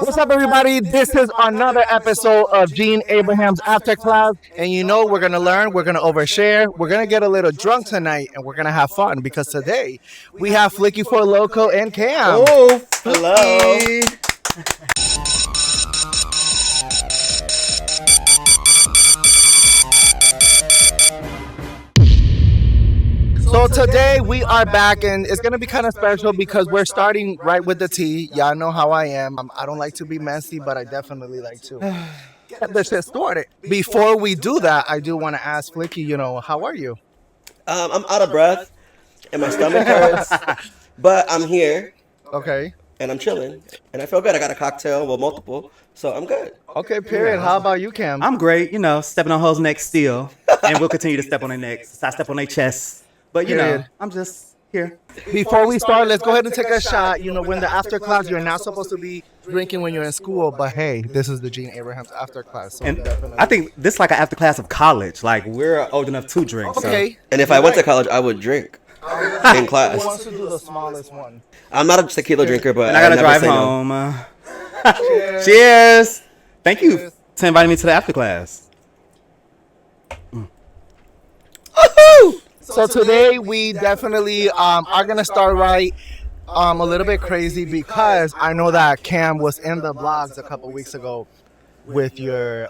What's up, everybody? This is another episode of Jean.Abraham's After Class. And you know, we're going to learn, we're going to overshare, we're going to get a little drunk tonight, and we're going to have fun because today we have Flicky Fourloko and Cam. Oh, hello. So today we are back, and it's going to be kind of special because we're starting right with the tea. Y'all know how I am. I don't like to be messy, but I definitely like to get this shit started. Before we do that, I do want to ask Flicky, how are you? I'm out of breath and my stomach hurts, but I'm here. Okay. And I'm chilling, and I feel good. I got a cocktail, well, multiple, so I'm good. Okay, period. How about you, Cam? I'm great, stepping on hoes' necks still, and we'll continue to step on their necks. I step on their chests. But, I'm just here. Before we start, let's go ahead and take a shot. When the after class, you're not supposed to be drinking when you're in school. But, hey, this is the Jean.Abraham's after class. So and I think this is like an after class of college. Like, we're old enough to drink. Okay. So. And if I went to college, I would drink in class. Who wants to do the smallest one? I'm not a tequila drinker, but and I got to drive home. No. Cheers. Thank you to inviting me to the after class. Woohoo! So today we definitely are going to start right a little bit crazy because I know that Cam was in the blogs a couple weeks ago with your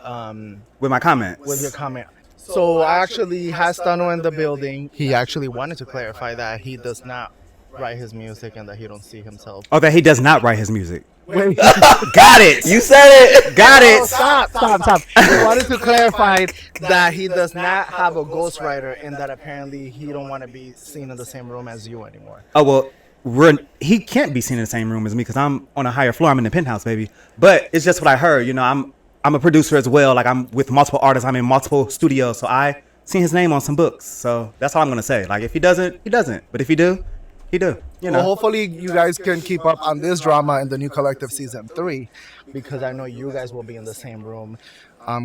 with my comments. With your comment. So I actually had Stano in the building. He actually wanted to clarify that he does not write his music and that he don't see himself. Oh, that he does not write his music. Wait. Got it. You said it. Got it. Oh, stop. He wanted to clarify that he does not have a ghostwriter and that apparently he don't want to be seen in the same room as you anymore. Oh, well, he can't be seen in the same room as me because I'm on a higher floor. I'm in the penthouse, baby. But it's just what I heard. I'm a producer as well. Like, I'm with multiple artists. I'm in multiple studios. So I seen his name on some books. So that's all I'm going to say. Like, if he doesn't, he doesn't. But if he do, he do. Well, hopefully you guys can keep up on this drama in the new collective season 3 because I know you guys will be in the same room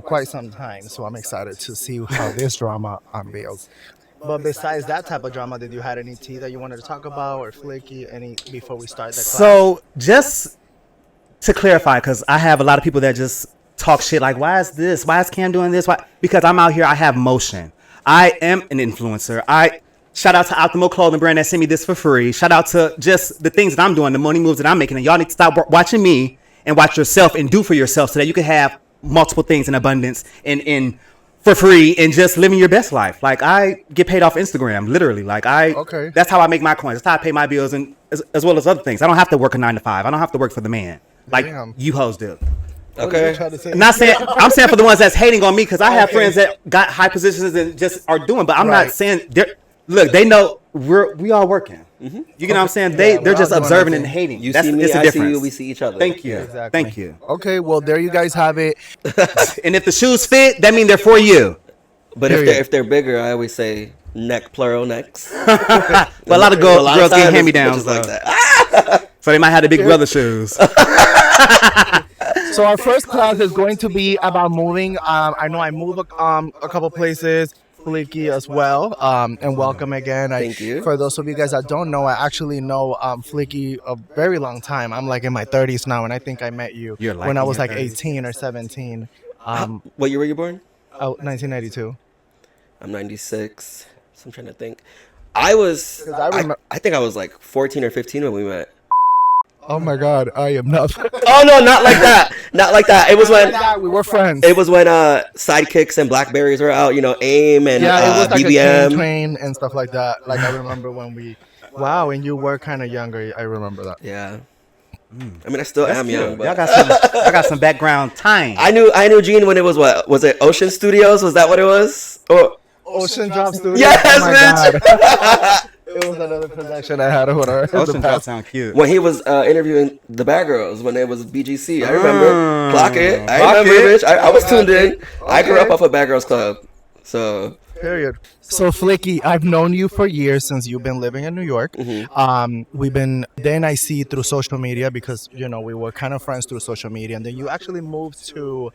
quite some time. So I'm excited to see how this drama unveils. But besides that type of drama, did you have any tea that you wanted to talk about or Flicky before we start the class? So just to clarify, because I have a lot of people that just talk shit like, why is this? Why is Cam doing this? Why? Because I'm out here. I have motion. I am an influencer. Shout out to Optimal Clothing Brand that sent me this for free. Shout out to just the things that I'm doing, the money moves that I'm making. And y'all need to stop watching me and watch yourself and do for yourself so that you can have multiple things in abundance and for free and just living your best life. Like, I get paid off Instagram, literally. Like, that's how I make my coins. That's how I pay my bills and as well as other things. I don't have to work a 9 to 5. I don't have to work for the man like you hoes do. Okay. I'm saying for the ones that's hating on me because I have friends that got high positions and just are doing, but I'm not saying look, they know we all working. Mm-hmm. You know what I'm saying? They're just observing and hating. You see me, I see you, we see each other. Thank you. Yeah, exactly. Thank you. Okay, well, there you guys have it. And if the shoes fit, that means they're for you. But if they're bigger, I always say neck, plural necks. But a lot of girls get hand-me-downs like that. So they might have the big brother shoes. So our first class is going to be about moving. I know I moved a couple places. Flicky as well, and welcome again. Thank you. For those of you guys that don't know, I actually know Flicky a very long time. I'm like in my 30s now, and I think I met you when I was like 18 or 17. What year were you born? 1992. I'm 96, so I'm trying to think. I think I was like 14 or 15 when we met. Oh my God, I am not. Oh no, not like that. Not like that. It was when we were friends. It was when Sidekicks and Blackberries were out. AIM and it was like BBM. a train and stuff like that. Like I remember when we. Wow, and you were kind of younger. I remember that. Yeah. I mean, I still am young. But I got some background time. I knew Gene when it was was it Ocean Studios? Was that what it was? Or Ocean Drop Studios. Yes, bitch. It was another production I had over there. Ocean Drop sound cute. When he was interviewing the Bad Girls when it was BGC, I remember. Clock it. I remember, bitch. I was tuned in. Okay. I grew up off of Bad Girls Club, so. Period. So Flicky, I've known you for years since you've been living in New York. Mm-hmm. Then I see through social media because we were kind of friends through social media, and then you actually moved to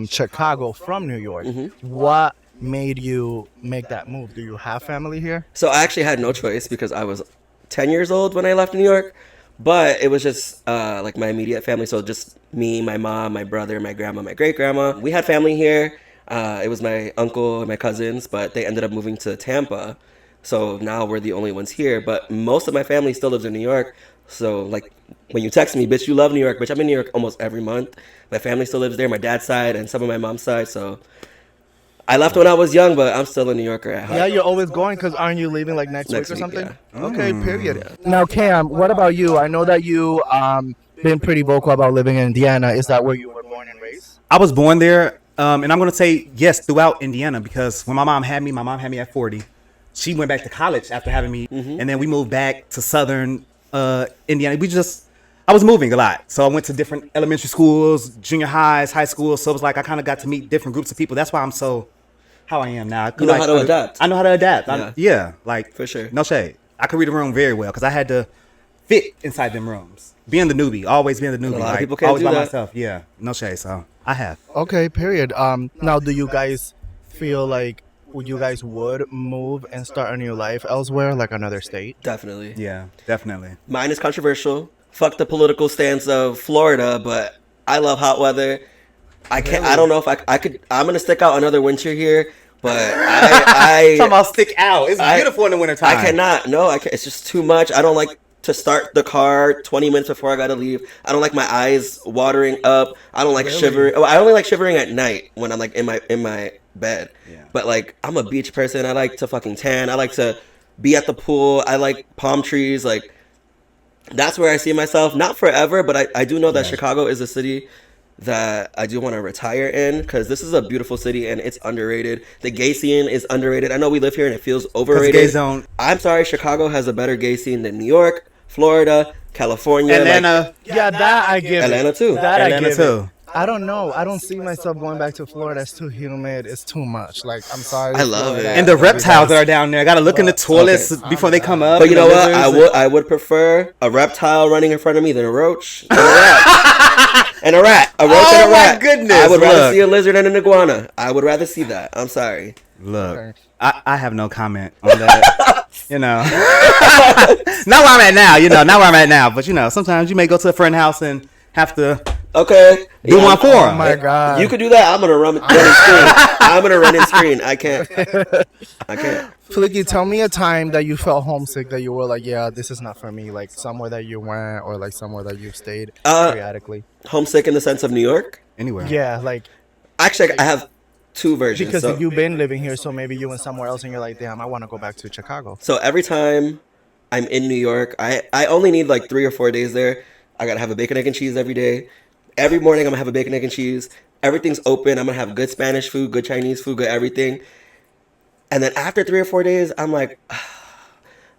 Chicago from New York. Mm-hmm. What made you make that move? Do you have family here? So I actually had no choice because I was 10 years old when I left New York. But it was just like my immediate family. So just me, my mom, my brother, my grandma, my great grandma. We had family here. It was my uncle and my cousins, but they ended up moving to Tampa. So now we're the only ones here. But most of my family still lives in New York. So like when you text me, bitch, you love New York, bitch, I'm in New York almost every month. My family still lives there, my dad's side and some of my mom's side. So I left when I was young, but I'm still a New Yorker at heart. Yeah, you're always going because aren't you leaving like next week or something? Yeah. Okay, period. Now, Cam, what about you? I know that you been pretty vocal about living in Indiana. Is that where you were born and raised? I was born there, and I'm going to say yes throughout Indiana because when my mom had me at 40. She went back to college after having me, and then we moved back to southern Indiana. I was moving a lot. So I went to different elementary schools, junior highs, high schools. So it was like I kind of got to meet different groups of people. That's why I'm so how I am now. You know how to adapt. I know how to adapt. Yeah. Like For sure. No shade. I could read a room very well because I had to fit inside them rooms. Being the newbie, always being the newbie. A lot of like, people can't always do by that. myself. Yeah, no shade. So I have. Okay, period. Now, do you guys feel like you guys would move and start a new life elsewhere, like another state? Definitely. Yeah, definitely. Mine is controversial. Fuck the political stance of Florida, but I love hot weather. I can't. I don't know if I could. I'm gonna stick out another winter here, but I Talking about stick out. It's beautiful in the wintertime. I cannot. No, I can't. It's just too much. I don't like to start the car 20 minutes before I gotta leave. I don't like my eyes watering up. I don't like shivering. Oh, I only like shivering at night when I'm like in my bed. Yeah. But like I'm a beach person. I like to fucking tan. I like to be at the pool. I like palm trees. Like that's where I see myself. Not forever, but I do know that Chicago is a city that I do want to retire in because this is a beautiful city and it's underrated. The gay scene is underrated. I know we live here and it feels overrated. Gay zone. I'm sorry, Chicago has a better gay scene than New York, Florida, California, Atlanta. Yeah, that I give Atlanta it. too. That Atlanta I give too. It. I don't know. I don't see myself going back to Florida. It's too humid. It's too much. Like, I'm sorry. I love Florida. it. And the reptiles that are down there. I gotta look in the toilets before they come up. But you know what? Lizards. I would prefer a reptile running in front of me than a roach and a rat. and a rat. A roach and a rat. Oh my goodness. I would rather Look. see a lizard than an iguana. I would rather see that. I'm sorry. Look, Okay. I have no comment on that. You know, not where I'm at now. You know, not where I'm at now. But you know, sometimes you may go to a friend house and have to Okay. do one for Oh them. my God. You could do that. I'm gonna run in screen. I'm gonna run in screen. I can't. I can't. Flicky, tell me a time that you felt homesick, that you were like, yeah, this is not for me. Like somewhere that you went or like somewhere that you stayed periodically. Homesick in the sense of New York. Anywhere. Yeah, like Actually, I have two versions. because you've been living here, so maybe you went somewhere else and you're like, damn, I want to go back to Chicago. So every time I'm in New York, I only need like 3 or 4 days there. I gotta have a bacon, egg, and cheese every day. Every morning I'm gonna have a bacon, egg, and cheese. Everything's open. I'm gonna have good Spanish food, good Chinese food, good everything. And then after 3 or 4 days, I'm like,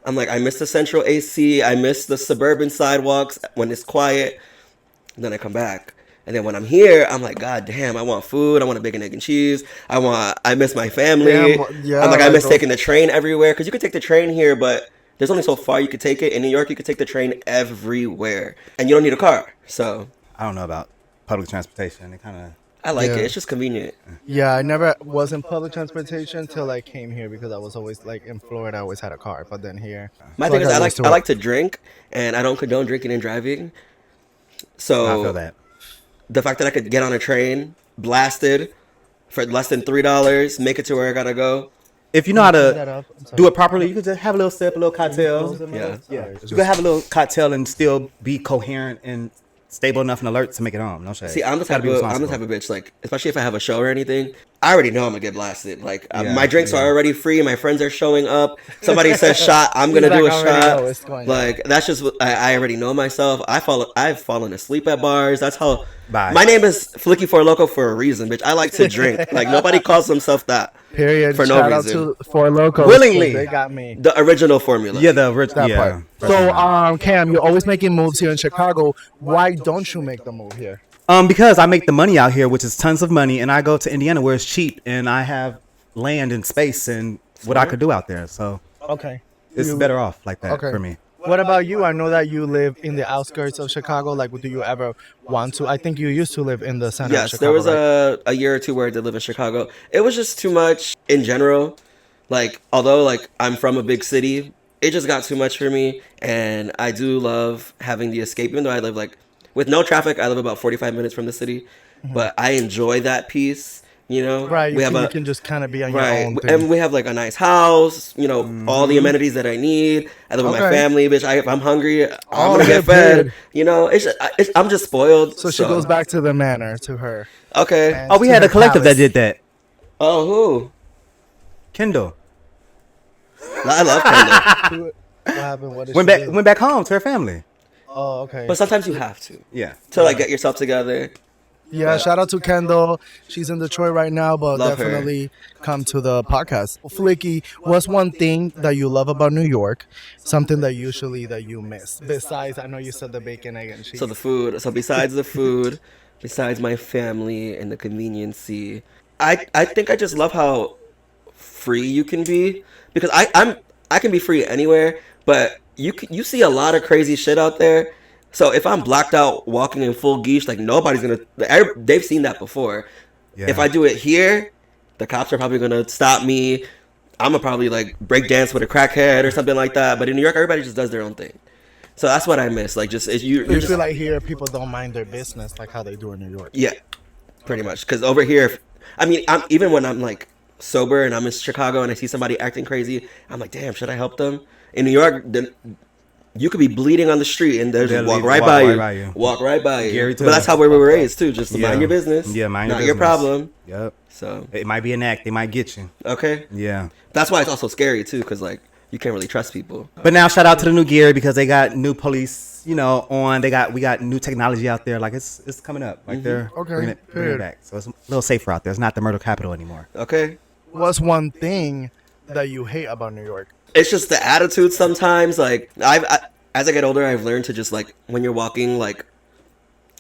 I miss the central AC. I miss the suburban sidewalks when it's quiet. And then I come back. And then when I'm here, I'm like, God damn, I want food. I want a bacon, egg, and cheese. I miss my family. Yeah, I'm like, I like, miss bro. taking the train everywhere. Because you could take the train here, but there's only so far you could take it. In New York, you could take the train everywhere. And you don't need a car. So I don't know about public transportation. It kind of. I like Yeah. it. It's just convenient. Yeah, I never was in public transportation till I came here because I was always like in Florida. I always had a car, but then here, My so thing is, got I used to like it. to drink, and I don't condone drinking and driving. So I feel that. the fact that I could get on a train, blasted, for less than $3, make it to where I gotta go. If you know how that to up. I'm sorry. do it properly, you could just have a little sip, a little cocktail. Yeah. Yeah, you could have a little cocktail and still be coherent and stable enough and alert to make it home. No shade. See, I'm the Gotta type be of responsible. bitch. Like, especially if I have a show or anything, I already know I'm gonna get blasted. Like, Yeah, my drinks yeah. are already free. My friends are showing up. Somebody says shot, I'm He's gonna do a like, I already know what's shot. going on. Like, that's just I already know myself. I've fallen asleep at bars. That's how. Bye. My name is Flicky Fourloko for a reason, bitch. I like to drink. Like, nobody calls themselves that. Period. For no Shout out reason. to Fourloko. Willingly. They got me. The original formula. Yeah, the rich. That Yeah. part. So, Cam, you're always making moves here in Chicago. Why don't you make the move here? Because I make the money out here, which is tons of money, and I go to Indiana where it's cheap, and I have land and space and what I could do out there. So Okay. it's You- better off like that Okay. for me. What about you? I know that you live in the outskirts of Chicago. Like, do you ever want to? I think you used to live in the center of Yes, Chicago. there was right? a year or two where I did live in Chicago. It was just too much in general. Like, although like I'm from a big city, it just got too much for me. And I do love having the escape, even though I live like with no traffic. I live about 45 minutes from the city, but I enjoy that peace. You know, Right, we have you can just kind of be on your right, own thing. and we have like a nice house. You know, all the amenities that I need. I live with my Okay. family, bitch. If I'm hungry, I'm Oh, gonna get good. fed. You know, I'm just spoiled. So she goes back to the manor, to her. Okay. And Oh, we to had her a collective palace. that did that. Oh, who? Kendall I love Kendall. What happened? What did went she back do? went back home to her family. Oh, okay. But sometimes you have Yeah. to like get yourself together. Yeah, shout out to Kendall. She's in Detroit right now, but Love her. definitely come to the podcast. Flicky, what's one thing that you love about New York? Something that you miss? Besides, I know you said the bacon, egg, and cheese. So the food. So besides the food, besides my family and the conveniency, I think I just love how free you can be, because I can be free anywhere, but you see a lot of crazy shit out there. So if I'm blacked out walking in full geesh, like nobody's gonna. They've seen that before. Yeah. If I do it here, the cops are probably gonna stop me. I'm gonna probably like break dance with a crackhead or something like that. But in New York, everybody just does their own thing. So that's what I miss. Like just you're You just feel like here people don't mind their business like how they do in New York. yeah, pretty much. Because over here, even when I'm like sober and I'm in Chicago and I see somebody acting crazy, I'm like, damn, should I help them? In New York, then you could be bleeding on the street and they'll just walk right by you. Walk right by you. Gary But that's how we were raised too. Just to mind your business. Yeah, mind not your your business. problem. Yep. So It might be an act. They might get you. okay, Yeah. that's why it's also scary too, because like you can't really trust people. But now shout out to the new Gary because they got new police, you know, on. We got new technology out there. Like it's coming up. Like they're Okay, bringing it good. back. So it's a little safer out there. It's not the murder capital anymore. Okay. What's one thing that you hate about New York? It's just the attitude sometimes. Like as I get older, I've learned to just like when you're walking, like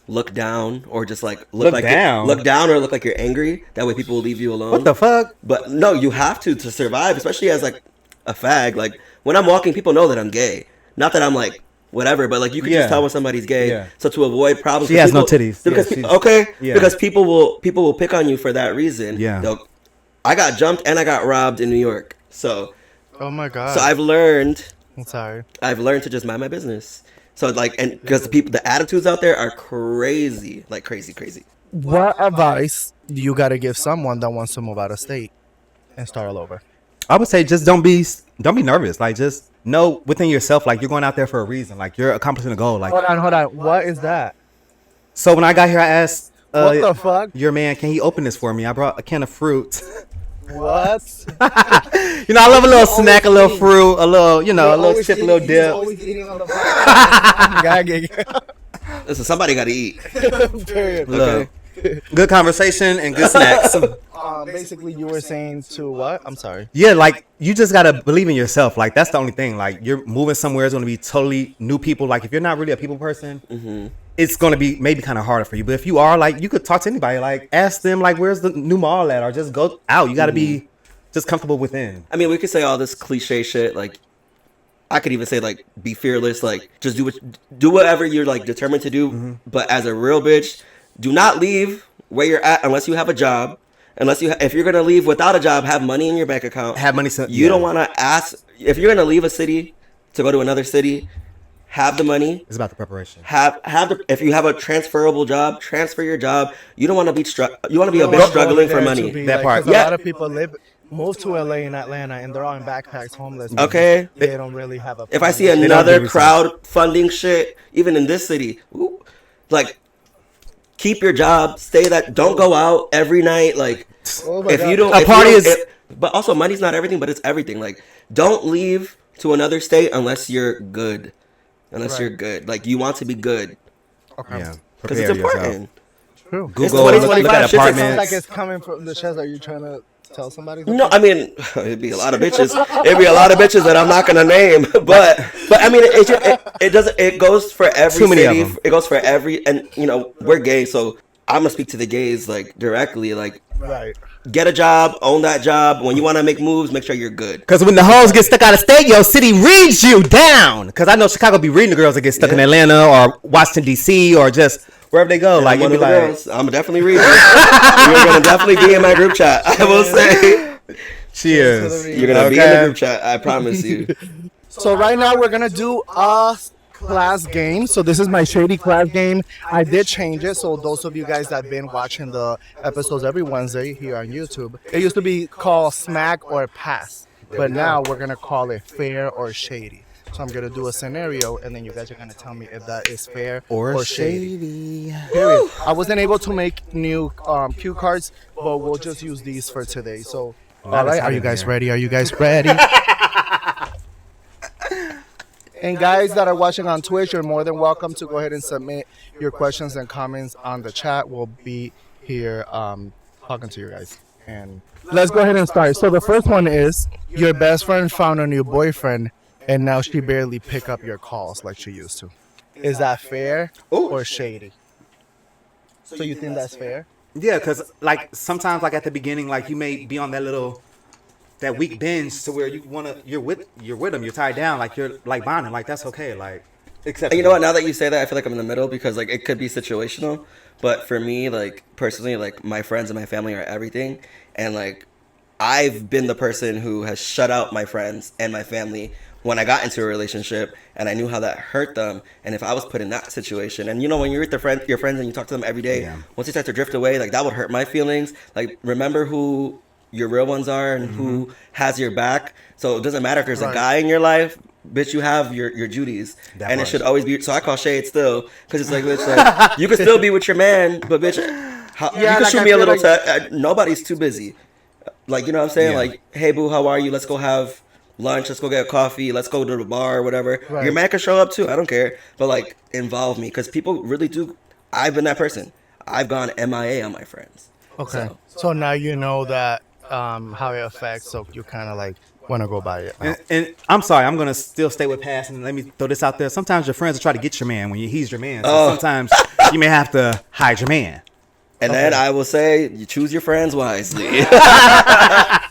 look down or just like Look like down? look down or look like you're angry. That way people will leave you alone. What the fuck? But no, you have to survive, especially as like a fag. Like when I'm walking, people know that I'm gay. Not that I'm like whatever, but like you can Yeah. just tell when somebody's gay. Yeah. So to avoid problems, She has no people- titties. Because Yeah, pe- she's- okay, yeah. because people will pick on you for that reason. Yeah. I got jumped and I got robbed in New York. So Oh my god. so I've learned I'm sorry. to just mind my business. So like, and because the attitudes out there are crazy, like crazy. What advice do you gotta give someone that wants to move out of state and start all over? I would say just don't be nervous. Like just know within yourself, like you're going out there for a reason. Like you're accomplishing a goal. Like Hold on. What is that? so when I got here, I asked What the fuck? your man, can he open this for me? I brought a can of fruit. What? You know, I love a little snack, a little fruit, a little, you know, a little chip, a little dip. I'm gagging. Listen, somebody got to eat. Period. Look, good conversation and good snacks. Basically, you were saying to what? I'm sorry. Yeah, like you just gotta believe in yourself. Like that's the only thing. Like you're moving somewhere, it's gonna be totally new people. Like if you're not really a people person, it's gonna be maybe kind of harder for you. But if you are, like you could talk to anybody. Like ask them, like where's the new mall at, or just go out. You gotta be just comfortable within. I mean, we could say all this cliche shit. Like, I could even say like, be fearless. Like, just do whatever you're like determined to do. But as a real bitch, do not leave where you're at unless you have a job. Unless if you're gonna leave without a job, have money in your bank account. Have money. You don't want to ask if you're gonna leave a city to go to another city. Have the money. It's about the preparation. If you have a transferable job, transfer your job. You don't want to be You want to be a bitch struggling for money. That part. 'cause Yeah. A lot of people move to LA and Atlanta, and they're all in backpacks, homeless. Okay. They don't really have a. If I see don't another do crowdfunding shit, even in this city, like keep your job, stay that. Don't go out every night. Like Oh my if God. you don't, A if party you don't- is- but also money's not everything, but it's everything. Like don't leave to another state unless you're good. Unless Right. you're good, like you want to be good Okay. Yeah, because it's important. True. Google, It's look at 2025 shit. It sounds apartments. like it's coming from the chest. Are you trying to tell somebody? No, I mean it'd be a lot of bitches. It'd be a lot of bitches that I'm not gonna name, but I mean it doesn't. It goes for every Too many of city. them. It goes for every, and you know we're gay, so I'm gonna speak to the gays like directly. Like Right. get a job, own that job. When you want to make moves, make sure you're good. Because when the hoes get stuck out of state, your city reads you down. Because I know Chicago be reading the girls that get stuck in Atlanta or Washington, D.C. or just wherever they go. And Like, I'm you'd one be of the like, girls. I'm definitely reading. You're gonna definitely be in my group chat. I will say cheers. you're gonna be in the group chat. I promise you. So right now we're gonna do a class game. So this is my shady class game. I did change it. So those of you guys that have been watching the episodes every Wednesday here on YouTube, it used to be called Smack or Pass, but now we're gonna call it Fair or Shady. So I'm gonna do a scenario, and then you guys are gonna tell me if that is fair or shady. Period. I wasn't able to make new cue cards, but we'll just use these for today. So, all right, are you guys ready? Are you guys ready? And guys that are watching on Twitch, you're more than welcome to go ahead and submit your questions and comments on the chat. We'll be here talking to you guys. And let's go ahead and start. So the first one is, your best friend found a new boyfriend, and now she barely pick up your calls like she used to. Is that fair or shady? So you think that's fair? Yeah, because like sometimes like at the beginning, like you may be on that weak binge to where you're with them, you're tied down, like you're like bonding, like that's okay, like. Except You know what? Now that you say that, I feel like I'm in the middle because like it could be situational, but for me, like personally, like my friends and my family are everything, and like I've been the person who has shut out my friends and my family when I got into a relationship, and I knew how that hurt them. And if I was put in that situation, and you know, when you're with your friends and you talk to them every day, once they start to drift away, like that would hurt my feelings. Like remember who your real ones are and who has your back. So it doesn't matter if there's a guy in your life, bitch, you have your duties. And it should always be, so I call shade still, because it's like, bitch, like, you can still be with your man, but bitch, you can shoot me a little text. Nobody's too busy. Like, you know what I'm saying? Like, hey boo, how are you? Let's go have lunch, let's go get a coffee, let's go to the bar or whatever. Your man can show up too, I don't care. But like, involve me, because people really do. I've been that person. I've gone MIA on my friends. Okay. So now you know that how it affects, so you kind of like want to go by it. And I'm sorry, I'm gonna still stay with pass, and let me throw this out there. Sometimes your friends will try to get your man when he's your man. So sometimes you may have to hide your man. And then I will say, you choose your friends wisely. That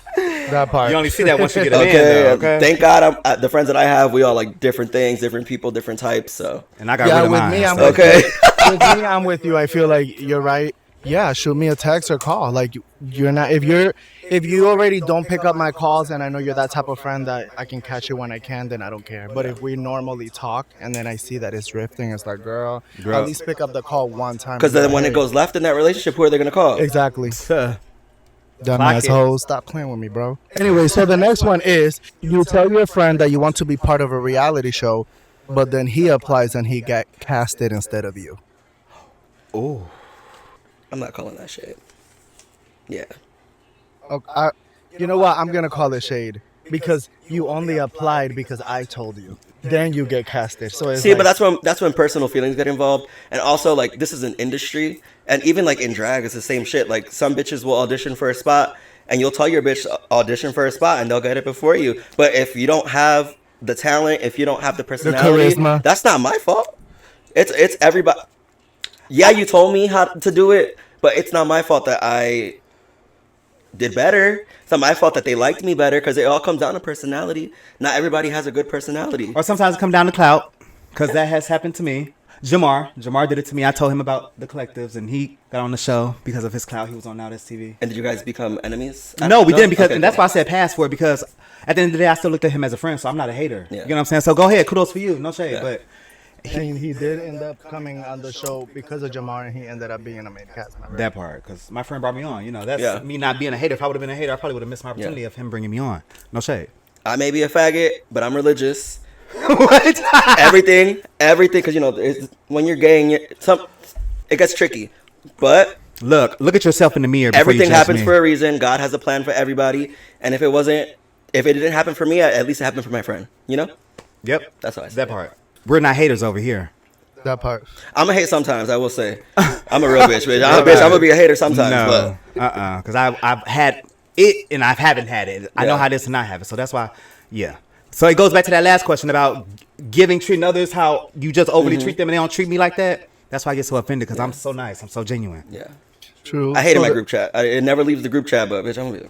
part. You only see that once you get a man, though, okay? Thank God, the friends that I have, we all like different things, different people, different types. So, and I got rid of with mine. Me, I'm okay. With me, I'm with you. I feel like you're right. Yeah, shoot me a text or call. Like you're not if you already don't pick up my calls, and I know you're that type of friend that I can catch you when I can, then I don't care. But if we normally talk and then I see that it's drifting, it's like, girl, at least pick up the call one time. Because then when it goes left in that relationship, who are they gonna call? Exactly. Dumb asshole, stop playing with me, bro. Anyway, so the next one is, you tell your friend that you want to be part of a reality show, but then he applies and he got casted instead of you. Oh. I'm not calling that shade. Yeah. Okay, you know what? I'm gonna call it shade because you only applied because I told you. Then you get casted. So it's but that's when personal feelings get involved, and also like this is an industry, and even like in drag, it's the same shit. Like some bitches will audition for a spot, and you'll tell your bitch audition for a spot, and they'll get it before you. But if you don't have the talent, if you don't have the personality, charisma, that's not my fault. It's everybody. Yeah, you told me how to do it, but it's not my fault that I did better. It's not my fault that they liked me better, because it all comes down to personality. Not everybody has a good personality. Or sometimes it comes down to clout, because that has happened to me. Jamar did it to me. I told him about the collectives, and he got on the show because of his clout. He was on Now This TV. And did you guys become enemies? No, we didn't, because and that's why I said pass for it, because at the end of the day, I still looked at him as a friend, so I'm not a hater. Yeah. You know what I'm saying? So go ahead, kudos for you, no shade, but. And he did end up coming on the show because of Jamar, and he ended up being a main cast member. That part, because my friend brought me on. You know, that's me not being a hater. If I would have been a hater, I probably would have missed my opportunity of him bringing me on. No shade. I may be a faggot, but I'm religious. What? everything, because you know, when you're gay, and it gets tricky. But look at yourself in the mirror. Everything happens for a reason. God has a plan for everybody, and if it didn't happen for me, at least it happened for my friend. You know? Yep. That's how I say that part. We're not haters over here. That part. I'm a hate sometimes, I will say. I'm a real bitch. I'm gonna be a hater sometimes. No. Because I've had it and I haven't had it. I know how this and I have it. So that's why, yeah. So it goes back to that last question about treating others how you just overly treat them and they don't treat me like that. That's why I get so offended, because I'm so nice. I'm so genuine. Yeah. True. I hated my group chat. It never leaves the group chat, but bitch, I'm gonna be.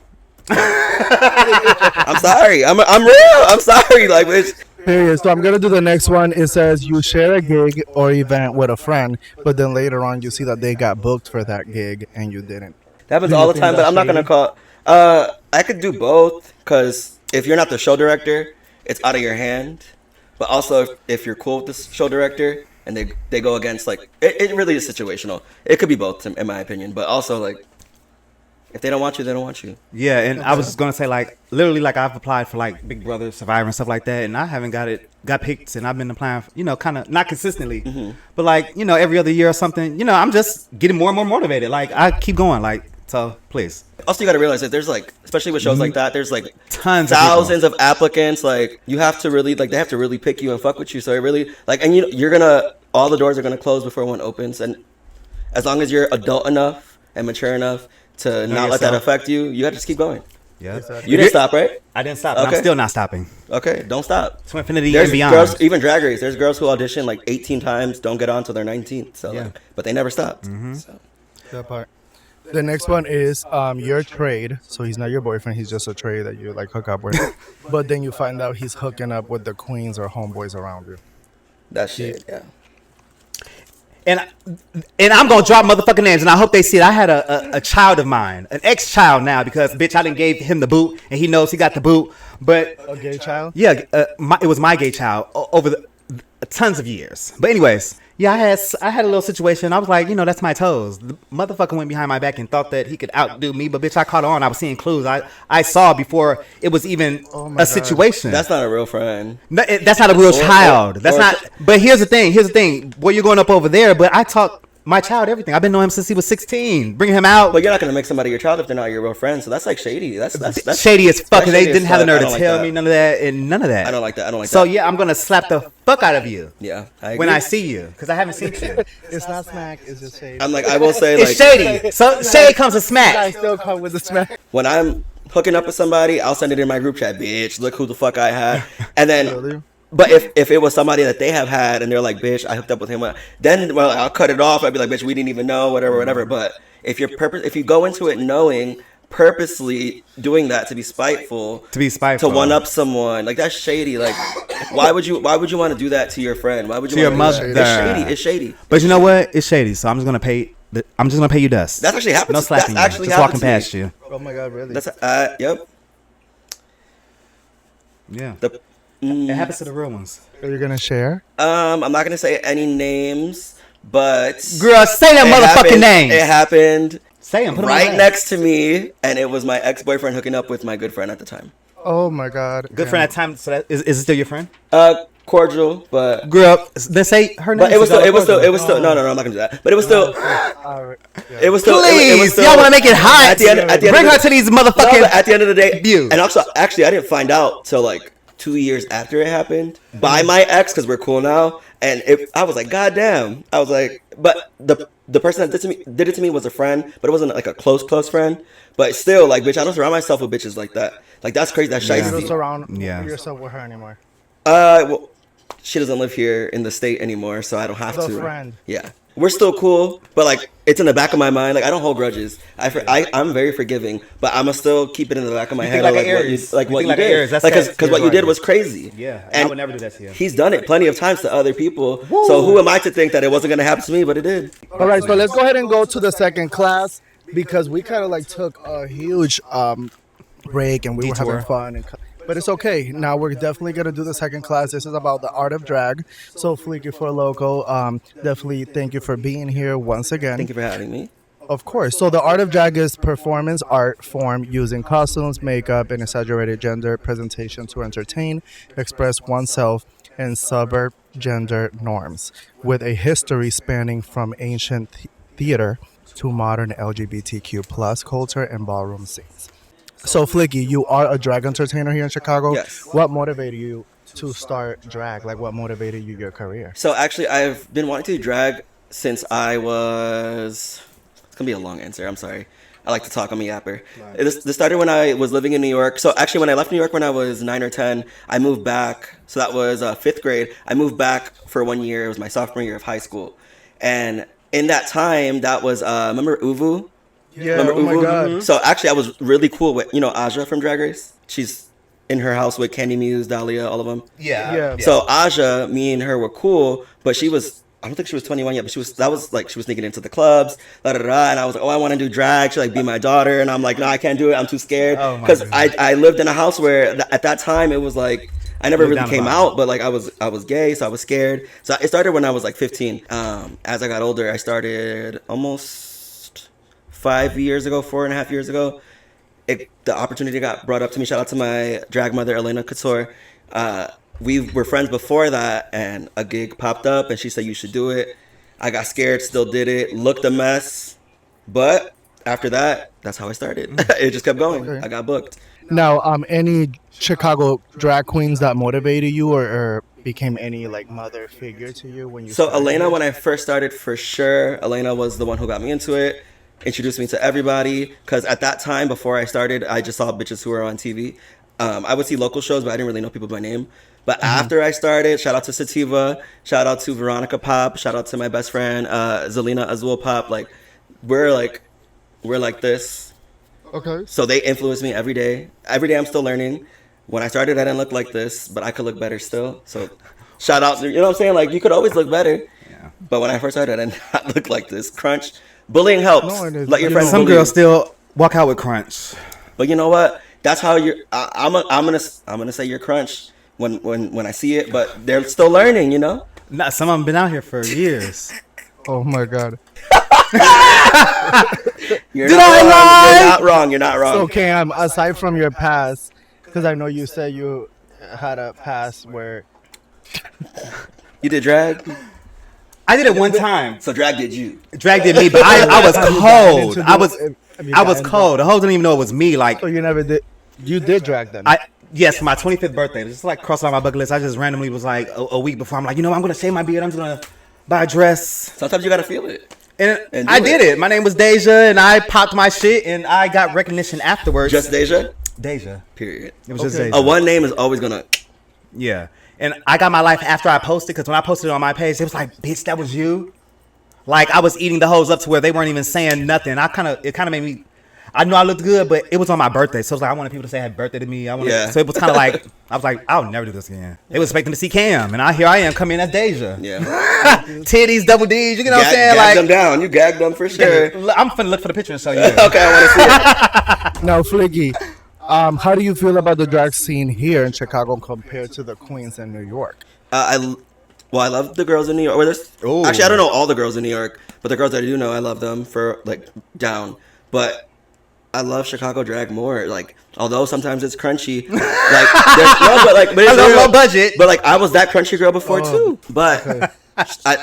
I'm sorry. I'm real. I'm sorry. Like, bitch. Period. So I'm gonna do the next one. It says you share a gig or event with a friend, but then later on you see that they got booked for that gig and you didn't. That happens all the time, but I'm not gonna call. I could do both, because if you're not the show director, it's out of your hand. But also, if you're cool with the show director and they go against like it really is situational. It could be both, in my opinion. But also like if they don't want you, they don't want you. Yeah, and I was just gonna say like literally like I've applied for like Big Brother, Survivor, and stuff like that, and I haven't got picked, and I've been applying, kind of not consistently, but like every other year or something. I'm just getting more and more motivated. Like I keep going. Like so, please. Also, you got to realize that there's like, especially with shows like that, there's like Tons thousands of applicants. Like you have to really like they have to really pick you and fuck with you. So it really like, and you're gonna all the doors are gonna close before one opens, and as long as you're adult enough and mature enough to not let that affect you, you got to just keep going. Yeah, You didn't stop, right? I didn't stop. Okay. I'm still not stopping. Okay, don't stop. To infinity There's and beyond. girls, even Drag Race. There's girls who audition like 18 times, don't get on till they're 19. So, Yeah. like, but they never stopped. So. That part. The next one is your trade. So he's not your boyfriend. He's just a trade that you like hook up with. But then you find out he's hooking up with the queens or homeboys around you. That shit, yeah. And I'm gonna drop motherfucking names, and I hope they see it. I had a child of mine, an ex-child now, because bitch, I didn't gave him the boot, and he knows he got the boot. But A gay child? yeah, it was my gay child over the tons of years. But anyways, yeah, I had a little situation. I was like, that's my toes. The motherfucker went behind my back and thought that he could outdo me, but bitch, I caught on. I was seeing clues. I saw before it was even a situation. That's not a real friend. No, that's not a real child. That's not. But here's the thing. Boy, you're going up over there. But I taught my child everything. I've been knowing him since he was 16. Bring him out. But you're not gonna make somebody your child if they're not your real friend. So that's like shady. That's shady as fuck. And they shady didn't as have the fuck. nerve I to don't tell like me that. none of that. I don't like that. So yeah, I'm gonna slap the fuck out of you. Yeah, I agree. When I see you, because I haven't seen you. It's not smack. It's just shade. I'm like, I will say, It's like, shady. So shade comes to I smack. still come with the smack. when I'm hooking up with somebody, I'll send it in my group chat. Bitch, look who the fuck I had. And then, Really? but if it was somebody that they have had and they're like, bitch, I hooked up with him, then well, I'll cut it off. I'd be like, bitch, we didn't even know, whatever. But if you go into it knowing, purposely doing that to be spiteful, to one up someone, like that's shady. Like, why would you want to do that to your friend? Why would you? To your wanna do mother. that? It's shady. But you know what? It's shady. So I'm just gonna pay you dust. That's actually happened. No slapping. That's actually just walking happened to me. past you. Oh my god, really? That's yep. Yeah. The, It happens to the real ones. Are you gonna share? I'm not gonna say any names, but Girl, say that motherfucking name. It happened Say them. right next to me, and it was my ex-boyfriend hooking up with my good friend at the time. Oh my god. Good friend at time. So that is it still your friend? Cordial, but Girl, then say her name. but it was still no, I'm not gonna do that. But it was still Alright, yeah. it was still Please, still, y'all want to make it hot? at the end Bring of her the, to these no, motherfucking. but at the end of the day, views. and also actually I didn't find out till like 2 years after it happened by my ex, because we're cool now, and I was like, god damn. I was like, but the person that did it to me was a friend, but it wasn't like a close friend. But still, like, bitch, I don't surround myself with bitches like that. Like, that's crazy. That's You shiesty. don't surround Yeah. yourself with her anymore. Well, she doesn't live here in the state anymore, so I don't have The to. friend. Yeah, we're still cool, but like, it's in the back of my mind. Like, I don't hold grudges. I'm very forgiving, but I'ma still keep it in the back of my head. like Like, an Aries. what You you think like an did, Aries. That's because that what you did right. was crazy. Yeah, I and would never do that to you. He's done it plenty of times to other people. So who am I to think that it wasn't gonna happen to me? But it did. All right, so let's go ahead and go to the second class because we kind of like took a huge break and we were Detour. having fun. But it's okay. Now we're definitely gonna do the second class. This is about the art of drag. So Flicky Fourloko, definitely thank you for being here once again. Thank you for having me. Of course. So the art of drag is performance art form using costumes, makeup, and exaggerated gender presentation to entertain, express oneself, and subvert gender norms, with a history spanning from ancient theater to modern LGBTQ plus culture and ballroom scenes. So Flicky, you are a drag entertainer here in Chicago. Yes. What motivated you to start drag? Like what motivated you your career? So actually, I've been wanting to do drag since I was. It's gonna be a long answer. I'm sorry. I like to talk. I'm a yapper. This started when I was living in New York. So actually, when I left New York when I was 9 or 10, I moved back. So that was 5th grade. I moved back for 1 year. It was my sophomore year of high school. And in that time, that was remember Uvu? Yeah, Remember oh my Uvu? god. So actually, I was really cool with Aja from Drag Race. She's in her house with Candy Muse, Dahlia, all of them. Yeah. So Aja, me and her were cool, but she was. I don't think she was 21 yet, but she was sneaking into the clubs, and I was like, oh, I want to do drag. She like be my daughter, and I'm like, no, I can't do it. I'm too scared Oh my because goodness. I lived in a house where at that time it was like I never Look really down came the bottom. out, but like I was gay, so I was scared. So it started when I was like 15. As I got older, I started almost 5 years ago, 4.5 years ago. The opportunity got brought up to me. Shout out to my drag mother, Elena Couture. We were friends before that, and a gig popped up, and she said you should do it. I got scared, still did it. Looked a mess, but after that, that's how I started. It just kept going. Okay. I got booked. Now, any Chicago drag queens that motivated you or became any like mother figure to you when you So started? Elena, when I first started, for sure, Elena was the one who got me into it, introduced me to everybody. Because at that time, before I started, I just saw bitches who were on TV. I would see local shows, but I didn't really know people by name. But after I started, shout out to Sativa, shout out to Veronica Pop, shout out to my best friend Zelina Azul Pop. Like we're like this. Okay. So they influence me every day. Every day I'm still learning. When I started, I didn't look like this, but I could look better still. So shout out, you know what I'm saying? Like you could always look better. Yeah. But when I first started, I did not look like this. Crunch. Bullying helps. No, it is. Let your You friends know, Some bully girls you. still walk out with crunch. But you know what? That's how you're. I'm gonna say you're crunch when I see it. But they're still learning, you know. Nah, some of them been out here for years. Oh my God. You're Did not I wrong. lie? You're not wrong. You're not wrong. So Cam, aside from your past, because I know you said you had a past where You did drag. I did it one time. So drag did you? Drag did me, but I was Have you gotten cold. into I was have you I was gotten cold. The whole didn't even know it was me. Like So you never did. You did drag then. yes, for my 25th birthday. Just like crossed on my bucket list. I just randomly was like a week before. I'm like, you know, I'm gonna shave my beard. I'm just gonna buy a dress. Sometimes you gotta feel it. And And I do did it. My name was Deja, and I popped my shit, and I got recognition afterwards. Just Deja. Deja. Period. It was just Okay. Deja. A one name is always gonna. Yeah. And I got my life after I posted, because when I posted it on my page, it was like, bitch, that was you. Like I was eating the hoes up to where they weren't even saying nothing. It kind of made me. I knew I looked good, but it was on my birthday, so it was like I wanted people to say happy birthday to me. Yeah. So it was kind of like I was like, I'll never do this again. They was expecting to see Cam, and here I am coming as Deja. Yeah. Titties, double D's, you know what I'm saying? Gag them Like down. You gagged them for sure. I'm finna look for the picture and show you. Okay, I want to see it. Now, Flicky, how do you feel about the drag scene here in Chicago compared to the queens in New York? I love the girls in New York. Well, Ooh. actually, I don't know all the girls in New York, but the girls that I do know, I love them for like down. But I love Chicago drag more. Like, although sometimes it's crunchy, like but it's I love real. low budget. But like, I was that crunchy girl before too. But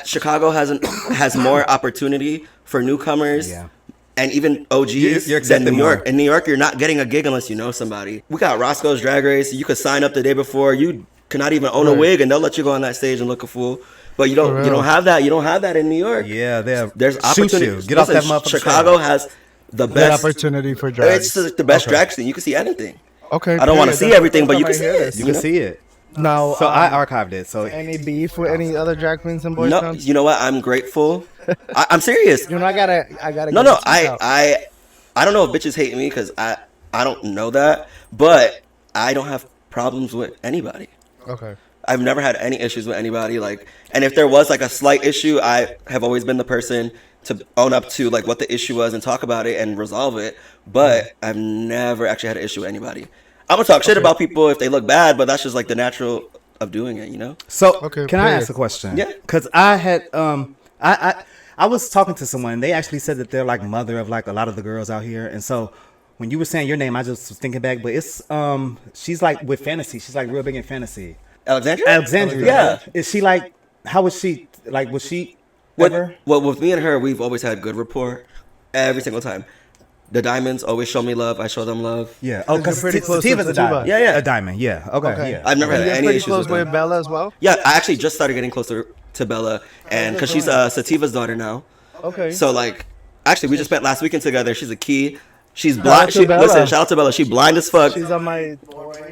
Chicago has more opportunity for newcomers. Yeah. And even OGs You're than accepted New York. more. In New York, you're not getting a gig unless you know somebody. We got Roscoe's Drag Race. You could sign up the day before. You cannot even own a Right. wig, and they'll let you go on that stage and look a fool. But you For don't real. have that. You don't have that in New York. Yeah, There's shoot opportunity. you. Get off that motherfucker. Chicago has the Good best opportunity for drag. It's the best drag scene. You can see anything. Okay. I don't want to period. see That's the everything, first but you time can I see hear it. this. You can see it. Now, So I archived it. So any beef with any other drag queens in Boys No, Town? you know what? I'm grateful. I'm serious. You know, I gotta. No, get this out. I don't know if bitches hate me because I don't know that, but I don't have problems with anybody. Okay. I've never had any issues with anybody. Like, and if there was like a slight issue, I have always been the person to own up to like what the issue was and talk about it and resolve it. But I've never actually had an issue with anybody. I'm gonna talk shit about people if they look bad, but that's just like the natural of doing it, you know? So Okay, can I period. ask a question? Yeah. Because I had I was talking to someone. They actually said that they're like mother of like a lot of the girls out here, and so when you were saying your name, I just was thinking back. But it's she's like with fantasy. She's like real big in fantasy. Alexandria? Alexandria. Yeah. Is she like? How was she? Like was she ever? Well, with me and her, we've always had good rapport every single time. The diamonds always show me love. I show them love. Yeah. Oh, because You're pretty close to Sativa's a Sativa. diamond. Yeah, yeah. A diamond. Yeah. Okay. Okay. Yeah. I've never had You get any pretty issues close with with them. Bella as well. Yeah, I actually just started getting closer to Bella, and because she's Sativa's daughter now. Okay. So like, actually, we just spent last weekend together. She's a key. She's out blind. to Bella. Listen, shout out to Bella. She blind as fuck. She's on my.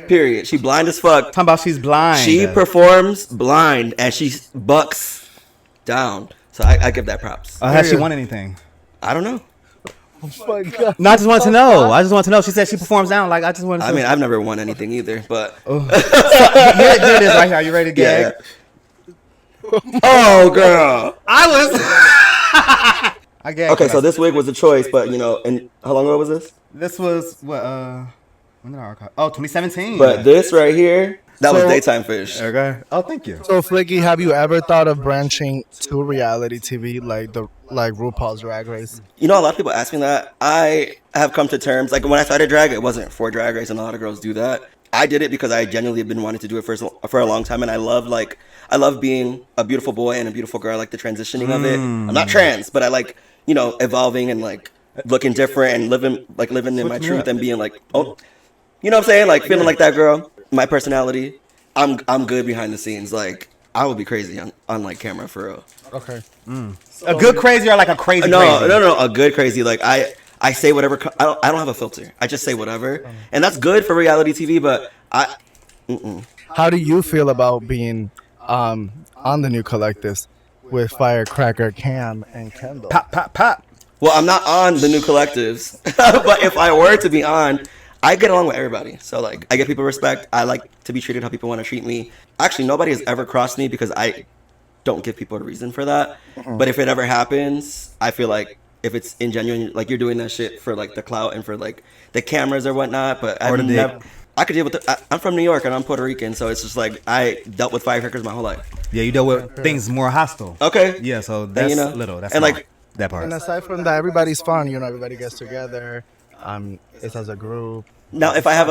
Period. She blind as fuck. Talking about she's blind. She performs blind, and she bucks down. So I give that props. Has she Period. won anything? I don't know. Oh my God. No, I just wanted to know. I just want to know. She said she performs down. Like I just wanted to. I mean, I've never won anything either, but here it is right here. Are you ready to gag? yeah. Oh, girl. I was. I gagged. Okay, so this wig was a choice, but you know, and how long ago was this? This was what? When did I archive? Oh, 2017. But this right here, That was daytime fish. Okay. Oh, thank you. So Flicky, have you ever thought of branching to reality TV like RuPaul's Drag Race? You know, a lot of people ask me that. I have come to terms, like when I started drag, it wasn't for Drag Race, and a lot of girls do that. I did it because I genuinely have been wanting to do it for a long time, and I love being a beautiful boy and a beautiful girl. I like the transitioning of it. I'm not trans, but I like, you know, evolving and like looking different and living in my truth and being like, oh, you know what I'm saying? Like feeling like that girl. My personality, I'm good behind the scenes. Like I would be crazy on like camera for real. Okay. A good crazy or like a crazy No, crazy? no, a good crazy. Like I say whatever. I don't have a filter. I just say whatever, and that's good for reality TV. But How do you feel about being on the new collectives with Firecracker, Cam, and Kendall? Pop, pop, pop. well, I'm not on the new collectives, but if I were to be on, I get along with everybody. So like, I give people respect. I like to be treated how people want to treat me. Actually, nobody has ever crossed me because I don't give people a reason for that. But if it ever happens, I feel like if it's ingenuine, like you're doing that shit for like the clout and for like the cameras or whatnot. But I could deal with I'm from New York and I'm Puerto Rican, so it's just like I dealt with firecrackers my whole life. Yeah, you dealt with things more hostile. Okay. Yeah, so that's you know, little. That's and not like that part. And aside from that, everybody's fun. You know, everybody gets together. It's as a group. now, if I have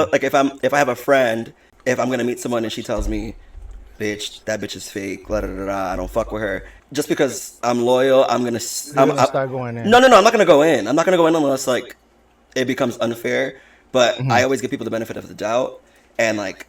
a friend, if I'm gonna meet someone and she tells me, "Bitch, that bitch is fake," I don't fuck with her. Just because I'm loyal, I'm gonna Start going in. No, I'm not gonna go in. I'm not gonna go in unless like it becomes unfair. But I always give people the benefit of the doubt, and like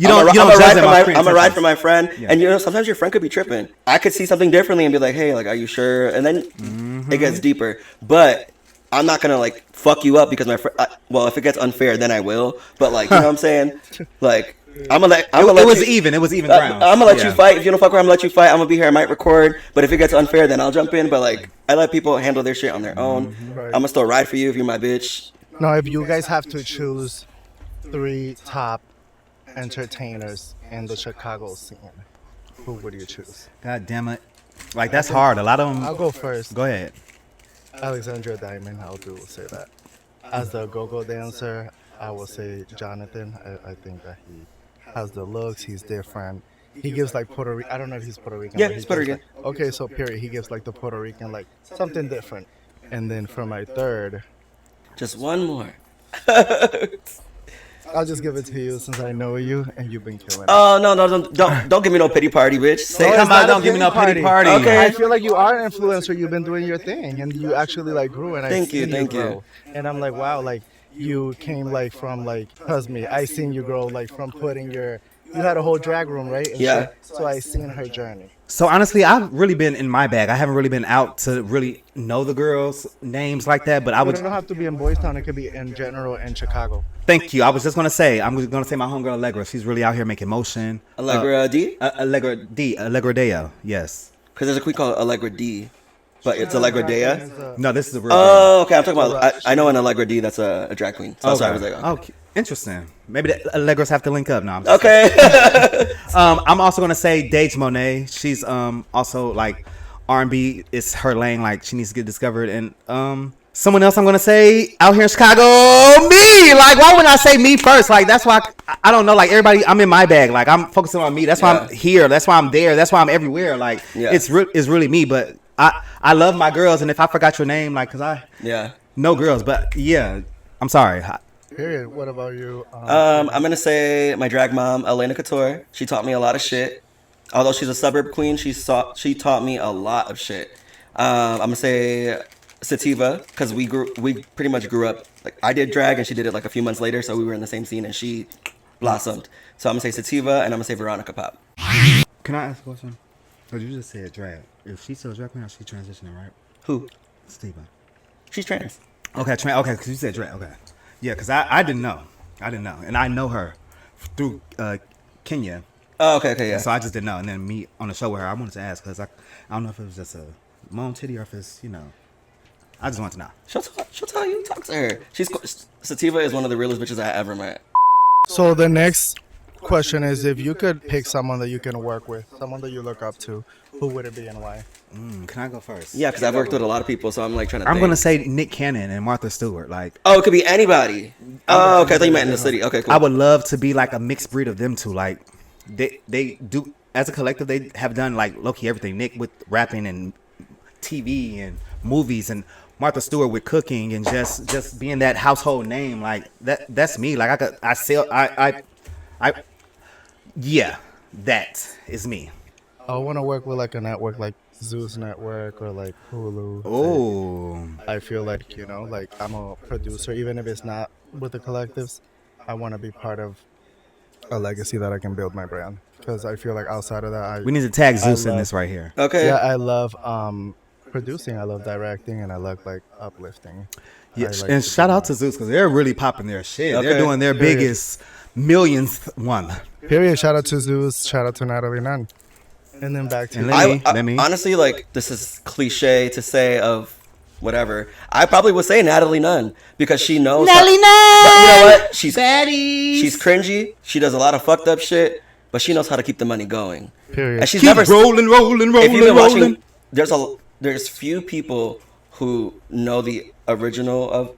I'm a ride for my friend, and you know sometimes your friend could be tripping. I could see something differently and be like, "Hey, like, are you sure?" And then it gets deeper. But I'm not gonna like fuck you up because my friend. Well, if it gets unfair, then I will. But like, you know what I'm saying? Like, I'm gonna let. It was even ground. I'm gonna let you fight. If you don't fuck around, I'm gonna let you fight. I'm gonna be here. I might record. But if it gets unfair, then I'll jump in. But like, I let people handle their shit on their own. Right. I'm gonna still ride for you if you're my bitch. Now, if you guys have to choose 3 top entertainers in the Chicago scene, who would you choose? God damn it. Like, that's hard. A lot of them. I'll go first. Go ahead. Alexandra Diamond, say that. As the go-go dancer, I will say Jonathan. I think that he has the looks. He's different. He gives like Puerto Rican. I don't know if he's Puerto Rican. Yeah, he's Puerto Rican. Like, okay, so period. He gives like the Puerto Rican, like something different. And then for my third, Just one more. I'll just give it to you since I know you and you've been killing it. Oh no, don't give me no pity party, bitch. Say No, it. it's Come on, not a don't give me no pity party. Okay. I feel like you are an influencer. You've been doing your thing, and you actually like grew. And Thank you. grow. And I'm like, wow, like you came like from like, trust me, I seen you grow like from putting your. You had a whole drag room, right? And Yeah. So I seen her journey. So honestly, I've really been in my bag. I haven't really been out to really know the girls' names like that. But I It would don't have to be in Boys Town. It could be in general in Chicago. thank you. I was just gonna say, I'm gonna say my homegirl Allegra. She's really out here making motion. Allegra D? Allegra Deo. Yes. Because there's a queen called Allegra D, but it's Allegra Dea. No, this is a real. Oh, okay. I'm talking about. I know an Allegra D that's a drag queen. So that's why I was like, okay. Okay. Interesting. Maybe the Allegras have to link up now. Okay. I'm also gonna say Dage Monet. She's also like R&B is her lane. Like she needs to get discovered. And someone else I'm gonna say out here in Chicago, me. Like why wouldn't I say me first? Like that's why I don't know. Like everybody, I'm in my bag. Like I'm focusing on me. That's why I'm here. That's why I'm there. That's why I'm everywhere. Like it's really me. But I love my girls. And if I forgot your name, like cause I no girls. But yeah, I'm sorry. Period. What about you? I'm gonna say my drag mom, Elena Couture. She taught me a lot of shit. Although she's a suburb queen, she taught me a lot of shit. I'm gonna say Sativa because we pretty much grew up. Like I did drag and she did it like a few months later, so we were in the same scene and she blossomed. So I'm gonna say Sativa and I'm gonna say Veronica Pop. Can I ask a question? Because you just said drag. If she's still a drag queen, or she transitioning, right? Who? Steven. She's trans. Okay, okay, because you said drag. Okay. Yeah, because I didn't know. And I know her through Kenya. Oh, okay, yeah. So I just didn't know. And then me on the show with her, I wanted to ask because I don't know if it was just a mom titty or if it's, I just wanted to know. She'll tell you. Talk to her. Sativa is one of the realest bitches I ever met. So the next question is, if you could pick someone that you can work with, someone that you look up to, who would it be and why? Can I go first? Yeah, because I've worked with a lot of people, so I'm like trying to I'm think. going to say Nick Cannon and Martha Stewart. Like, oh, it could be anybody. Oh, okay. I thought you meant in the city. Okay, cool. I would love to be like a mixed breed of them two. Like they do as a collective. They have done like low-key everything. Nick with rapping and TV and movies, and Martha Stewart with cooking and just being that household name. Like that's me. Like yeah, that is me. I want to work with like a network like Zeus Network or like Hulu. Oh, I feel like, like I'm a producer, even if it's not with the collectives. I want to be part of a legacy that I can build my brand, because I feel like outside of that, we need to tag Zeus in this right here. Okay. Yeah, I love producing, I love directing, and I love like uplifting. Yeah, like and shout out to Zeus because they're really popping their shit. Okay. They're doing their Period. biggest millionth one. Period. Shout out to Zeus. Shout out to Natalie Nunn. And then back to And you. let me. Honestly, like, this is cliche to say of whatever. I probably would say Natalie Nunn because she knows. Natalie Nunn! But you know what? She's Baddies. she's cringy. She does a lot of fucked up shit, but she knows how to keep the money going. Period. And she's Keep never rolling. If you've been watching, there's few people who know the original of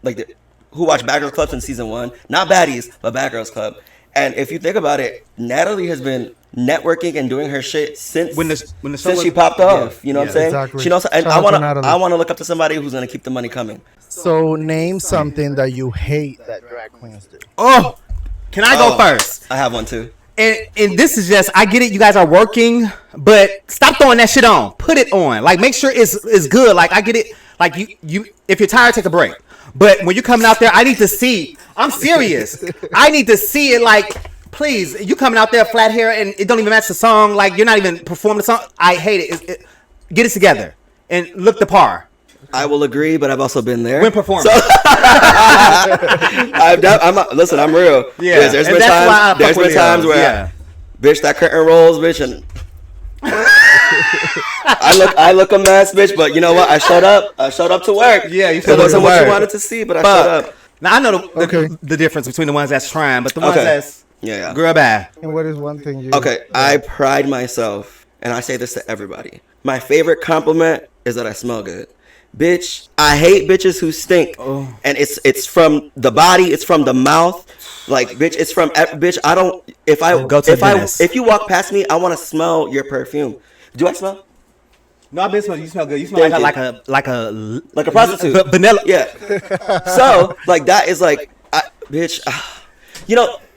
who watch Bad Girls Club in season 1, not Baddies, but Bad Girls Club. And if you think about it, Natalie has been networking and doing her shit since when the show since she was- popped off. You know yeah, what I'm saying? exactly. She knows, and Shout I out to wanna Natalie. look up to somebody who's gonna keep the money coming. So name something that you hate that drag queens do. Oh, can I go first? I have one too. And this is just, I get it, you guys are working, but stop throwing that shit on. Put it on. Like, make sure it's good. Like, I get it. Like, you if you're tired, take a break. But when you're coming out there, I need to see. I'm serious. I need to see it. Like, please, you coming out there flat hair and it don't even match the song. Like, you're not even performing the song. I hate it. Get it together and look the par. I will agree, but I've also been there. When performing. Listen, I'm real. Yeah, There's and been that's why I times. There's fuck with been times Leos. where, Yeah. bitch, that curtain rolls, bitch, and I look a mess, bitch. But you know what? I showed up. I showed up to work. Yeah, you It showed up wasn't to what you work. wanted to see, but I showed up. Now I know Okay. the difference between the ones that's trying, but the ones Okay. that's Yeah. girl bad. And what is one thing you... Okay, I pride myself, and I say this to everybody. My favorite compliment is that I smell good. Bitch, I hate bitches who stink. Oh. And it's from the body, it's from the mouth. Like, bitch, it's from bitch, I don't if you walk past me, I want to smell your perfume. Do I smell? No, I've been smelling. You smell good. You smell Thank like a Like a prostitute. vanilla. Yeah. So, like, that is like, bitch,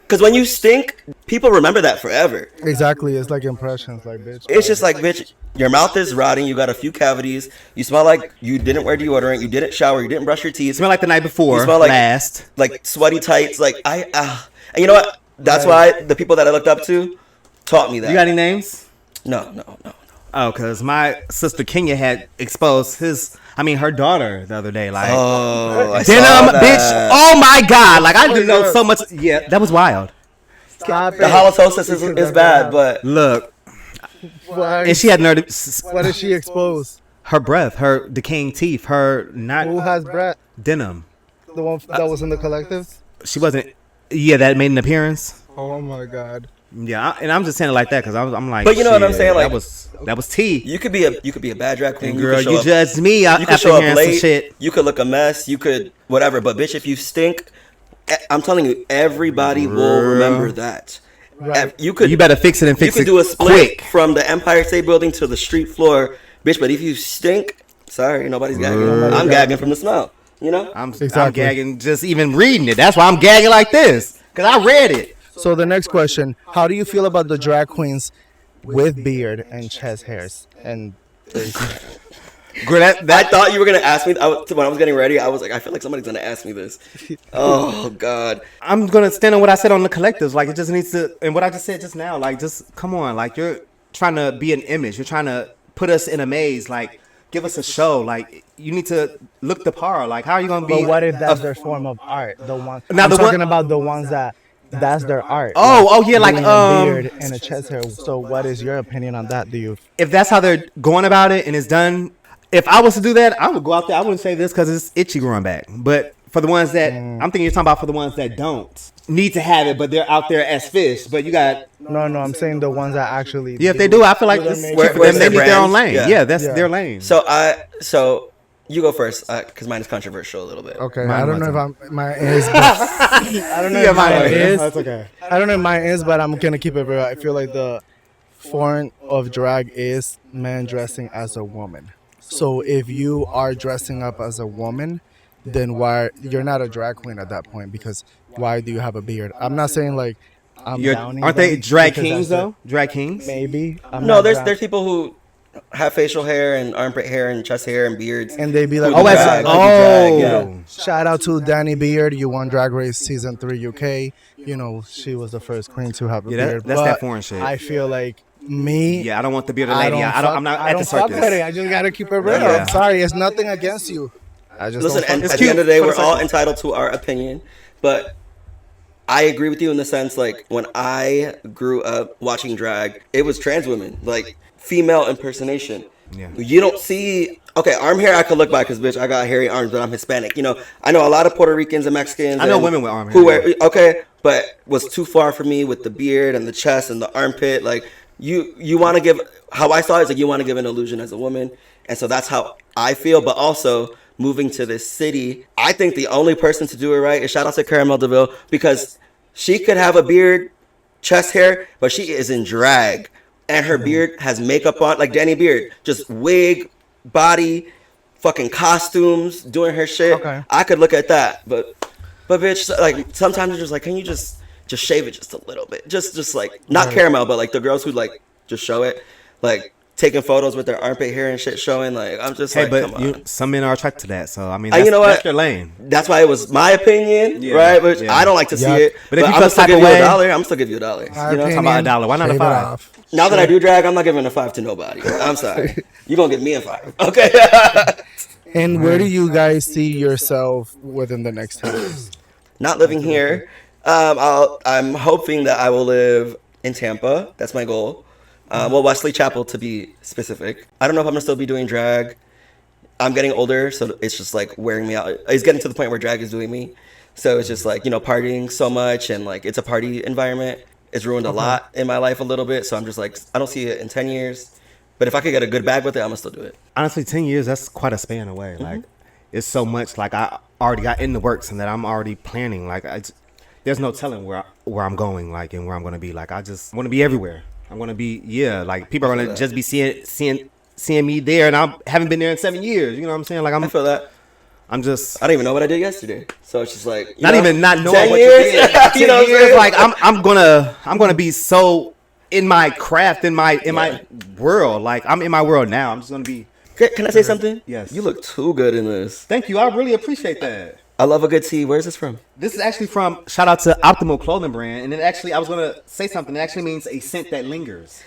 because when you stink, people remember that forever. Exactly. It's like impressions, like, bitch. It's just like, bitch, your mouth is rotting. You got a few cavities. You smell like you didn't wear deodorant. You didn't shower. You didn't brush your teeth. Smell like the night before. You smell like last. like sweaty tights. Like and you know what? That's why the people that I looked up to taught me that. You got any names? No. Oh, because my sister Kenya had exposed her daughter the other day. Like, Oh, I denim, saw that. bitch. Oh my God. Like, I didn't know so much. Yeah, that was wild. Stop The halitosis is bad, but Look. Why? And she had nerve. What did she expose? Her breath, her decaying teeth, her Who not has Brett? denim. The one that was in the collective? She wasn't. Yeah, that made an appearance. Oh my God. Yeah, and I'm just saying it like that because I'm like. But you know what I'm shit, saying? Like, that was tea. you could be a bad drag queen. And girl, could show you up- judged me You could after show up hearing some late. shit. You could look a mess. You could whatever. But bitch, if you stink, I'm telling you, everybody will remember that. Right. You could. You better fix it and You fix could it do a split quick. from the Empire State Building to the street floor, bitch. But if you stink, sorry, nobody's gagging. I'm gagging from the smell. You know. I'm Exactly. gagging just even reading it. That's why I'm gagging like this because I read it. So the next question: how do you feel about the drag queens with beard and chest hairs? And Girl, I thought you were gonna ask me. When I was getting ready, I was like, I feel like somebody's gonna ask me this. Oh God. I'm gonna stand on what I said on the collectives. Like, it just needs to, and what I just said just now. Like, just come on. Like, you're trying to be an image. You're trying to put us in a maze. Like, give us a show. Like, you need to look the par. Like, how are you gonna be? but what if that's their form of art? The one Now I'm the one- talking about the ones that's their art. Oh yeah, like doing a beard and a chest hair. So what is your opinion on that? Do you? if that's how they're going about it and it's done, if I was to do that, I would go out there. I wouldn't say this because it's itchy growing back. But for the ones that I'm thinking you're talking about, for the ones that don't need to have it, but they're out there as fish. But you got No, I'm saying the ones that actually. if they do, I feel like Where this they're for where them, it's they their need their own brand. lane. Yeah. Yeah, that's Yeah. their lane. So You go first, because mine is controversial a little bit. Okay, Mine I don't know wasn't. if mine is, but I don't know if mine is. That's okay. I don't know if mine is, but I'm gonna keep it real. I feel like the form of drag is man dressing as a woman. So if you are dressing up as a woman, then why you're not a drag queen at that point? Because why do you have a beard? I'm not saying like I'm downing Aren't they them drag because kings that's though? Drag kings? maybe I'm No, not there's drag- people who have facial hair and armpit hair and chest hair and beards. and they be like, Oh, as drag. oh, Yeah. shout out to Danny Beard. You won Drag Race season 3 UK. You know she was the first queen to have a Yeah, beard. that's but that foreign shit. I feel like me. Yeah, I don't want the bearded lady. I'm not I at the don't fuck circus. with it. I just gotta keep it real. Yeah. I'm sorry. It's nothing against you. I just Listen, don't and fuck at with the end of the day, for the we're all circus. entitled to our opinion. But I agree with you in the sense, like, when I grew up watching drag, it was trans women, like, female impersonation. Yeah. You don't see... Okay, arm hair I could look by because, bitch, I got hairy arms, but I'm Hispanic. You know, I know a lot of Puerto Ricans and Mexicans. I know and women with arm hair, who wear, yeah. okay, but was too far for me with the beard and the chest and the armpit. Like, you want to give... How I saw it is, like, you want to give an illusion as a woman. And so that's how I feel. But also, moving to this city, I think the only person to do it right is shout out to Caramel DeVille, because she could have a beard, chest hair, but she is in drag. And her beard has makeup on, like Danny Beard, just wig, body, fucking costumes, doing her shit. Okay. I could look at that, but bitch, like sometimes it's just like, can you just shave it just a little bit, just like not Caramel, but like the girls who like just show it, like taking photos with their armpit hair and shit showing. Like I'm just Hey, like, but come on. some men are attracted to that. So I mean, You know what? That's your lane. That's why it was my opinion, Yeah, right? But yeah. I don't like to see Yeah. it. But if you I'm feel gonna still type give of you way- $1. I'm still give you $1. My You know, talking about opinion, $1. Why not a shave it 5? off. now that I do drag, I'm not giving a 5 to nobody. I'm sorry. You gonna give me a 5, okay? And where do you guys see yourself within the next 10 years? Not living here. I'm hoping that I will live in Tampa. That's my goal. Well, Wesley Chapel to be specific. I don't know if I'm gonna still be doing drag. I'm getting older, so it's just like wearing me out. It's getting to the point where drag is doing me. So it's just like, you know, partying so much and like it's a party environment. It's ruined a lot in my life a little bit. So I'm just like, I don't see it in 10 years. But if I could get a good bag with it, I'm gonna still do it. Honestly, 10 years, that's quite a span away. Like, it's so much, like, I already got in the works and that I'm already planning. Like, there's no telling where I'm going, like, and where I'm going to be. Like, I just want to be everywhere. I'm going to be, like, people are going to just be seeing me there, and I haven't been there in 7 years. You know what I'm saying? Like, I feel that. I'm just... I don't even know what I did yesterday. So it's just like, Not knowing 10 what you years? did. 10 You know what I'm years, saying? like, I'm gonna be so in my craft, in my world. Like, I'm in my world now. I'm just gonna be... Can I say something? Yes. You look too good in this. Thank you. I really appreciate that. I love a good tee. Where's this from? This is actually from, shout out to Optimal Clothing Brand. And it actually, I was going to say something. It actually means a scent that lingers.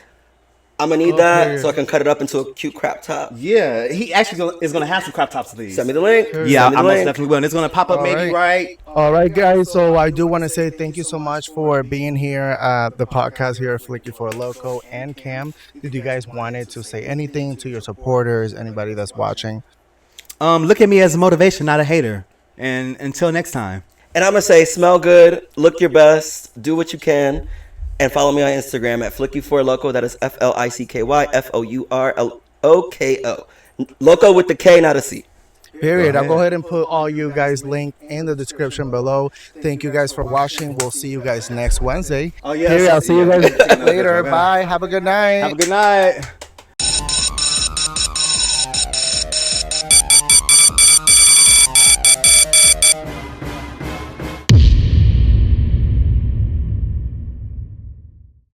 I'm gonna need that so I can cut it up into a cute crop top. Yeah, he actually is going to have some crop tops of these. Send me the link. Yeah, Send me I the most link. definitely will. And it's going to pop up All maybe right. All right, guys. So I do want to say thank you so much for being here at the podcast here at Flicky Fourloko and Cam. Did you guys wanted to say anything to your supporters, anybody that's watching? Look at me as a motivation, not a hater. And until next time. And I'm gonna say, smell good, look your best, do what you can, and follow me on Instagram at FlickyFourloko. That is FlickyFourloko. Loco with the K, not a C. Period. I'll go ahead and put all you guys link in the description below. Thank you guys for watching. We'll see you guys next Wednesday. Oh, yeah. Period. I'll see you guys Yeah. later. Bye. Have a good night. Have a good night.